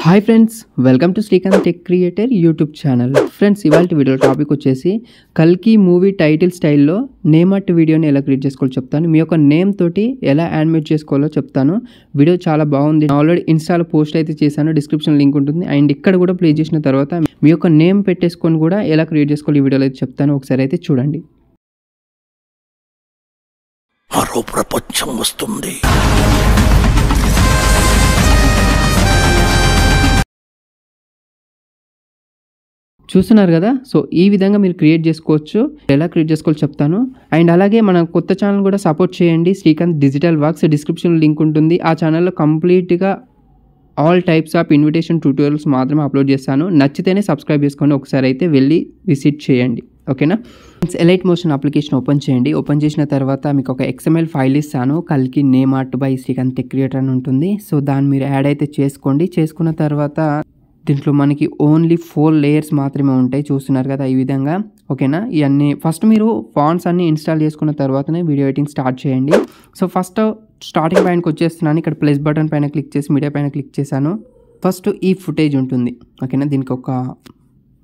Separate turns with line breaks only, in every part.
Hi friends, welcome to Srikanth tech creator YouTube channel. Friends, ఇవాళ video topic వచ్చేసి కల్కి movie title స్టైల్లో name art వీడియోని ఎలా క్రియేట్ చేసుకోవాలో చెప్తాను. మీ యొక్క నేమ్ తోటి ఎలా యానిమేట్ చేసుకోవాలో చెప్తాను. వీడియో చాలా బాగుంది. ఆల్రెడీ ఇన్స్టాలో పోస్ట్ అయితే చేశాను, డిస్క్రిప్షన్ లింక్ ఉంటుంది. అండ్ ఇక్కడ కూడా ప్లే చేసిన తర్వాత మీ యొక్క నేమ్ పెట్టేసుకొని కూడా ఎలా క్రియేట్ చేసుకోవాలి ఈ వీడియోలో అయితే చెప్తాను. ఒకసారి అయితే చూడండి.
మరో ప్రపంచం వస్తుంది.
చూస్తున్నారు కదా. సో ఈ విధంగా మీరు క్రియేట్ చేసుకోవచ్చు. ఎలా క్రియేట్ చేసుకోవాలో చెప్తాను. అండ్ అలాగే మన కొత్త ఛానల్ కూడా సపోర్ట్ చేయండి, Srikanth digital works. Description link ఉంటుంది. ఆ ఛానల్లో కంప్లీట్గా all types of invitation tutorials మాత్రమే అప్లోడ్ చేస్తాను. నచ్చితేనే సబ్స్క్రైబ్ చేసుకొని ఒకసారి అయితే వెళ్ళి విజిట్ చేయండి, ఓకేనా. ఎలైట్ మోషన్ అప్లికేషన్ ఓపెన్ చేయండి. ఓపెన్ చేసిన తర్వాత మీకు ఒక XML ఫైల్ ఇస్తాను. కల్కి name art by Srikanth tech creator అని ఉంటుంది. సో దాన్ని మీరు యాడ్ అయితే చేసుకోండి. చేసుకున్న తర్వాత దీంట్లో మనకి ఓన్లీ 4 లేయర్స్ మాత్రమే ఉంటాయి. చూస్తున్నారు కదా ఈ విధంగా, ఓకేనా. ఇవన్నీ ఫస్ట్ మీరు ఫాంట్స్ అన్ని ఇన్స్టాల్ చేసుకున్న తర్వాతనే వీడియో ఎడిటింగ్ స్టార్ట్ చేయండి. సో ఫస్ట్ స్టార్టింగ్ పాయింట్కి వచ్చేస్తున్నాను. ఇక్కడ ప్లస్ బటన్ పైన క్లిక్ చేసి మీడియా పైన క్లిక్ చేశాను. ఫస్ట్ ఈ ఫుటేజ్ ఉంటుంది, ఓకేనా. దీనికి ఒక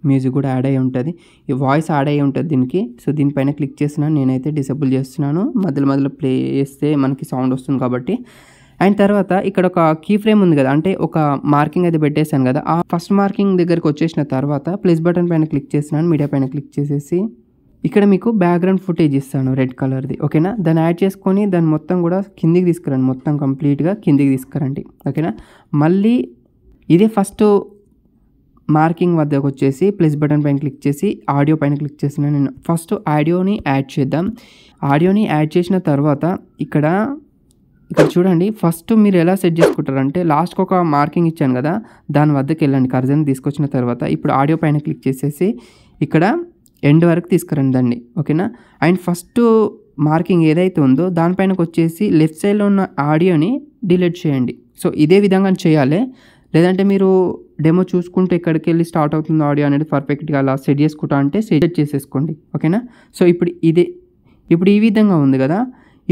మ్యూజిక్ కూడా యాడ్ అయ్యి ఉంటుంది, ఈ వాయిస్ యాడ్ అయ్యి ఉంటుంది దీనికి. సో దీనిపైన క్లిక్ చేస్తున్నాను. నేనైతే డిసేబుల్ చేస్తున్నాను. మధ్యలో ప్లే చేస్తే మనకి సౌండ్ వస్తుంది కాబట్టి. అండ్ తర్వాత ఇక్కడ ఒక కీ ఫ్రేమ్ ఉంది కదా, అంటే ఒక మార్కింగ్ అయితే పెట్టేశాను కదా. ఆ ఫస్ట్ మార్కింగ్ దగ్గరికి వచ్చేసిన తర్వాత ప్లస్ బటన్ పైన క్లిక్ చేస్తున్నాను. మీడియా పైన క్లిక్ చేసేసి ఇక్కడ మీకు బ్యాక్గ్రౌండ్ ఫుటేజ్ ఇస్తాను రెడ్ కలర్ది, ఓకేనా. దాన్ని యాడ్ చేసుకొని దాన్ని మొత్తం కూడా కిందికి తీసుకురండి, మొత్తం కంప్లీట్గా కిందికి తీసుకురండి, ఓకేనా. మళ్ళీ ఇదే ఫస్ట్ మార్కింగ్ వద్దకు వచ్చేసి ప్లస్ బటన్ పైన క్లిక్ చేసి ఆడియో పైన క్లిక్ చేస్తున్నాను. నేను ఫస్ట్ ఆడియోని యాడ్ చేద్దాం. ఆడియోని యాడ్ చేసిన తర్వాత ఇక్కడ చూడండి. ఫస్ట్ మీరు ఎలా సెట్ చేసుకుంటారంటే లాస్ట్కి ఒక మార్కింగ్ ఇచ్చాను కదా, దాని వద్దకు వెళ్ళండి. కర్జన్ తీసుకొచ్చిన తర్వాత ఇప్పుడు ఆడియో పైన క్లిక్ చేసేసి ఇక్కడ ఎండ్ వరకు తీసుకురండి దాన్ని, ఓకేనా. అండ్ ఫస్ట్ మార్కింగ్ ఏదైతే ఉందో దానిపైనకి వచ్చేసి లెఫ్ట్ సైడ్లో ఉన్న ఆడియోని డిలీట్ చేయండి. సో ఇదే విధంగా చేయాలి. లేదంటే మీరు డెమో చూసుకుంటే ఎక్కడికి వెళ్ళి స్టార్ట్ అవుతుంది ఆడియో అనేది పర్ఫెక్ట్గా అలా సెట్ చేసుకుంటా అంటే సెట్ చేసేసుకోండి, ఓకేనా. సో ఇప్పుడు ఈ విధంగా ఉంది కదా.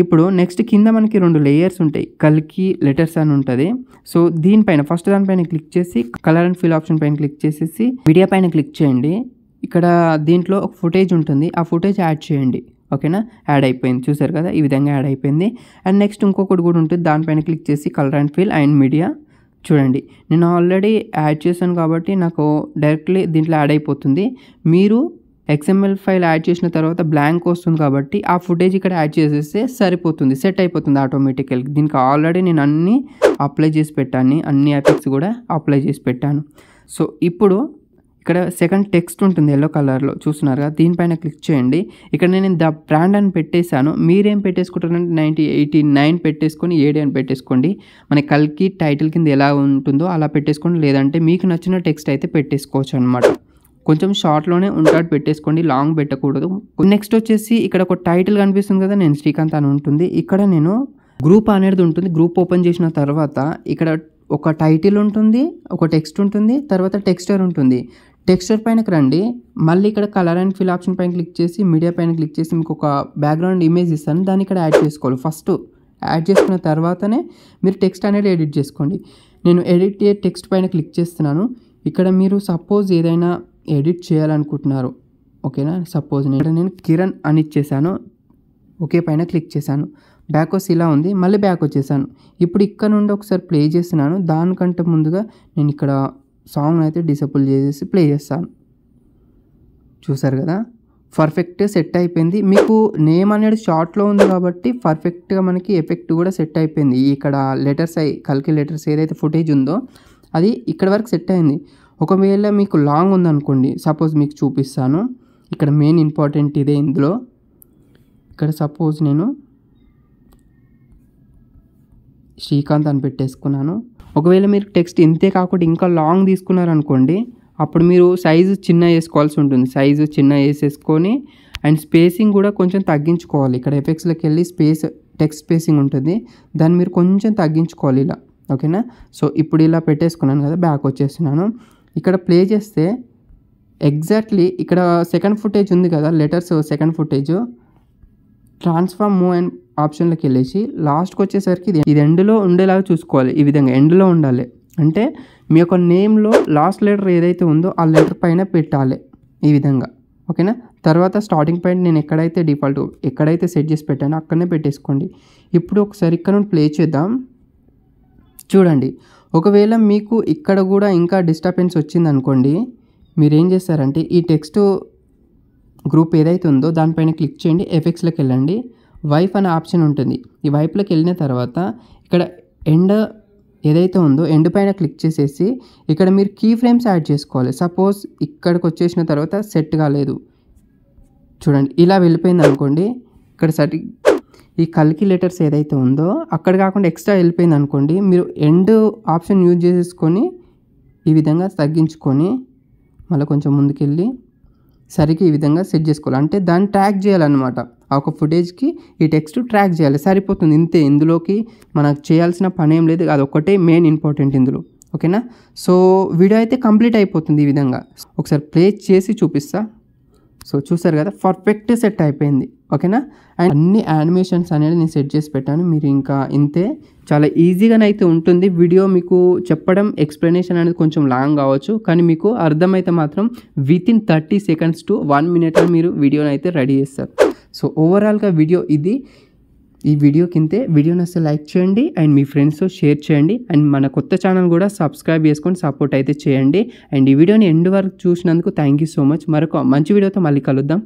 ఇప్పుడు నెక్స్ట్ కింద మనకి 2 లేయర్స్ ఉంటాయి. కల్కి లెటర్స్ అని ఉంటుంది. సో దీనిపైన ఫస్ట్ దానిపైన క్లిక్ చేసి కలర్ అండ్ ఫిల్ ఆప్షన్ పైన క్లిక్ చేసేసి మీడియా పైన క్లిక్ చేయండి. ఇక్కడ దీంట్లో ఒక ఫుటేజ్ ఉంటుంది, ఆ ఫుటేజ్ యాడ్ చేయండి, ఓకేనా. యాడ్ అయిపోయింది, చూసారు కదా ఈ విధంగా యాడ్ అయిపోయింది. అండ్ నెక్స్ట్ ఇంకొకటి కూడా ఉంటుంది, దానిపైన క్లిక్ చేసి colour and fill and media. చూడండి నేను ఆల్రెడీ యాడ్ చేశాను కాబట్టి నాకు డైరెక్ట్లీ దీంట్లో యాడ్ అయిపోతుంది. మీరు XML ఫైల్ యాడ్ చేసిన తర్వాత బ్లాంక్ వస్తుంది కాబట్టి ఆ ఫుటేజ్ ఇక్కడ యాడ్ చేసేస్తే సరిపోతుంది, సెట్ అయిపోతుంది ఆటోమేటికల్గా. దీనికి ఆల్రెడీ నేను అన్నీ అప్లై చేసి పెట్టాను, అన్ని ఎఫెక్ట్స్ కూడా అప్లై చేసి పెట్టాను. సో ఇప్పుడు ఇక్కడ సెకండ్ టెక్స్ట్ ఉంటుంది ఎల్లో కలర్లో, చూస్తున్నారు కదా. దీనిపైన క్లిక్ చేయండి. ఇక్కడ నేను ద బ్రాండ్ అని పెట్టేశాను. మీరేం పెట్టేసుకుంటారంటే 9089 పెట్టేసుకొని 7 అని పెట్టేసుకోండి. మన కల్కి టైటిల్ కింద ఎలా ఉంటుందో అలా పెట్టేసుకోండి. లేదంటే మీకు నచ్చిన టెక్స్ట్ అయితే పెట్టేసుకోవచ్చు అనమాట. కొంచెం షార్ట్లోనే ఉంటాడు పెట్టేసుకోండి, లాంగ్ పెట్టకూడదు. నెక్స్ట్ వచ్చేసి ఇక్కడ ఒక టైటిల్ కనిపిస్తుంది కదా, నేను శ్రీకాంత్ అని ఉంటుంది. ఇక్కడ నేను గ్రూప్ అనేది ఉంటుంది. గ్రూప్ ఓపెన్ చేసిన తర్వాత ఇక్కడ ఒక టైటిల్ ఉంటుంది, ఒక టెక్స్ట్ ఉంటుంది, తర్వాత టెక్స్చర్ ఉంటుంది. టెక్స్చర్ పైనకి రండి. మళ్ళీ ఇక్కడ కలర్ అండ్ ఫిల్ ఆప్షన్ పైన క్లిక్ చేసి మీడియా పైన క్లిక్ చేసి మీకు ఒక బ్యాక్గ్రౌండ్ ఇమేజ్ ఇస్తాను, దాన్ని ఇక్కడ యాడ్ చేసుకోవాలి. ఫస్ట్ యాడ్ చేసుకున్న తర్వాతనే మీరు టెక్స్ట్ అనేది ఎడిట్ చేసుకోండి. నేను ఎడిట్ టెక్స్ట్ పైన క్లిక్ చేస్తున్నాను. ఇక్కడ మీరు సపోజ్ ఏదైనా ఎడిట్ చేయాలనుకుంటున్నారు, ఓకేనా. సపోజ్ నేను కిరణ్ అని ఇచ్చేసాను, ఓకే పైన క్లిక్ చేశాను. బ్యాక్ వచ్చి ఇలా ఉంది, మళ్ళీ బ్యాక్ వచ్చేసాను. ఇప్పుడు ఇక్కడ నుండి ఒకసారి ప్లే చేస్తున్నాను. దానికంటే ముందుగా నేను ఇక్కడ సాంగ్ అయితే డిసేబుల్ చేసేసి ప్లే చేస్తాను. చూసారు కదా, పర్ఫెక్ట్గా సెట్ అయిపోయింది. మీకు నేమ్ అనేది షార్ట్లో ఉంది కాబట్టి పర్ఫెక్ట్గా మనకి ఎఫెక్ట్ కూడా సెట్ అయిపోయింది. ఇక్కడ లెటర్స్ కల్కి లెటర్స్ ఏదైతే ఫుటేజ్ ఉందో అది ఇక్కడ వరకు సెట్ అయింది. ఒకవేళ మీకు లాంగ్ ఉందనుకోండి, సపోజ్ మీకు చూపిస్తాను. ఇక్కడ మెయిన్ ఇంపార్టెంట్ ఇదే ఇందులో. ఇక్కడ సపోజ్ నేను శ్రీకాంత్ అని పెట్టేసుకున్నాను. ఒకవేళ మీరు టెక్స్ట్ ఇంతే కాకుండా ఇంకా లాంగ్ తీసుకున్నారనుకోండి, అప్పుడు మీరు సైజు చిన్న వేసుకోవాల్సి ఉంటుంది. సైజు చిన్న వేసేసుకొని అండ్ స్పేసింగ్ కూడా కొంచెం తగ్గించుకోవాలి. ఇక్కడ ఎఫెక్ట్స్లోకి వెళ్ళి టెక్స్ట్ స్పేసింగ్ ఉంటుంది, దాన్ని మీరు కొంచెం తగ్గించుకోవాలి ఇలా, ఓకేనా. సో ఇప్పుడు ఇలా పెట్టేసుకున్నాను కదా, బ్యాక్ వచ్చేస్తున్నాను. ఇక్కడ ప్లే చేస్తే ఎగ్జాక్ట్లీ ఇక్కడ సెకండ్ ఫుటేజ్ ఉంది కదా, letters second footage, transform move and ఆప్షన్లోకి వెళ్ళేసి లాస్ట్కి వచ్చేసరికి ఇది ఎండ్లో ఉండేలాగా చూసుకోవాలి. ఈ విధంగా ఎండ్లో ఉండాలి. అంటే మీ యొక్క నేమ్లో లాస్ట్ లెటర్ ఏదైతే ఉందో ఆ లెటర్ పైన పెట్టాలి ఈ విధంగా, ఓకేనా. తర్వాత స్టార్టింగ్ పాయింట్ నేను ఎక్కడైతే సెట్ చేసి పెట్టానో అక్కడనే పెట్టేసుకోండి. ఇప్పుడు ఒకసారి ఇక్కడ నుండి ప్లే చేద్దాం. చూడండి, ఒకవేళ మీకు ఇక్కడ కూడా ఇంకా డిస్టర్బెన్స్ వచ్చిందనుకోండి, మీరు ఏం చేస్తారంటే ఈ టెక్స్ట్ గ్రూప్ ఏదైతే ఉందో దానిపైన క్లిక్ చేయండి, ఎఫెక్ట్స్లోకి వెళ్ళండి, వైప్ అనే ఆప్షన్ ఉంటుంది. ఈ వైప్లోకి వెళ్ళిన తర్వాత ఇక్కడ ఎండ్ ఏదైతే ఉందో ఎండ్ పైన క్లిక్ చేసేసి ఇక్కడ మీరు కీ ఫ్రేమ్స్ యాడ్ చేసుకోవాలి. సపోజ్ ఇక్కడికి వచ్చేసిన తర్వాత సెట్ కాలేదు, చూడండి ఇలా వెళ్ళిపోయింది అనుకోండి, ఇక్కడ ఈ కల్కి లెటర్స్ ఏదైతే ఉందో అక్కడ కాకుండా ఎక్స్ట్రా వెళ్ళిపోయింది అనుకోండి, మీరు ఎండ్ ఆప్షన్ యూజ్ చేసేసుకొని ఈ విధంగా తగ్గించుకొని మళ్ళీ కొంచెం ముందుకెళ్ళి సరిగ్గా ఈ విధంగా సెట్ చేసుకోవాలి. అంటే దాన్ని ట్రాక్ చేయాలన్నమాట. ఆ ఒక ఫుటేజ్కి ఈ టెక్స్ట్ ట్రాక్ చేయాలి, సరిపోతుంది ఇంతే. ఇందులోకి మనకు చేయాల్సిన పని ఏం లేదు, అది ఒక్కటే మెయిన్ ఇంపార్టెంట్ ఇందులో, ఓకేనా. సో వీడియో అయితే కంప్లీట్ అయిపోతుంది ఈ విధంగా. ఒకసారి ప్లే చేసి చూపిస్తా. సో చూసారు కదా, పర్ఫెక్ట్ సెట్ అయిపోయింది, ఓకేనా. అండ్ అన్ని యానిమేషన్స్ అనేది నేను సెట్ చేసి పెట్టాను. మీరు ఇంకా ఇంతే, చాలా ఈజీగానైతే ఉంటుంది. వీడియో మీకు చెప్పడం ఎక్స్ప్లెనేషన్ అనేది కొంచెం లాంగ్ కావచ్చు, కానీ మీకు అర్థమైతే మాత్రం వితిన్ 30 seconds to 1 minute మీరు వీడియోని అయితే రెడీ చేస్తారు. సో ఓవరాల్గా వీడియో ఇది. ఈ వీడియోకి ఇంతే. వీడియోని అసలు లైక్ చేయండి అండ్ మీ ఫ్రెండ్స్తో షేర్ చేయండి. అండ్ మన కొత్త ఛానల్ కూడా సబ్స్క్రైబ్ చేసుకొని సపోర్ట్ అయితే చేయండి. అండ్ ఈ వీడియోని ఎండ్ వరకు చూసినందుకు థ్యాంక్ యూ సో మచ్. మరొక మంచి వీడియోతో మళ్ళీ కలుద్దాం.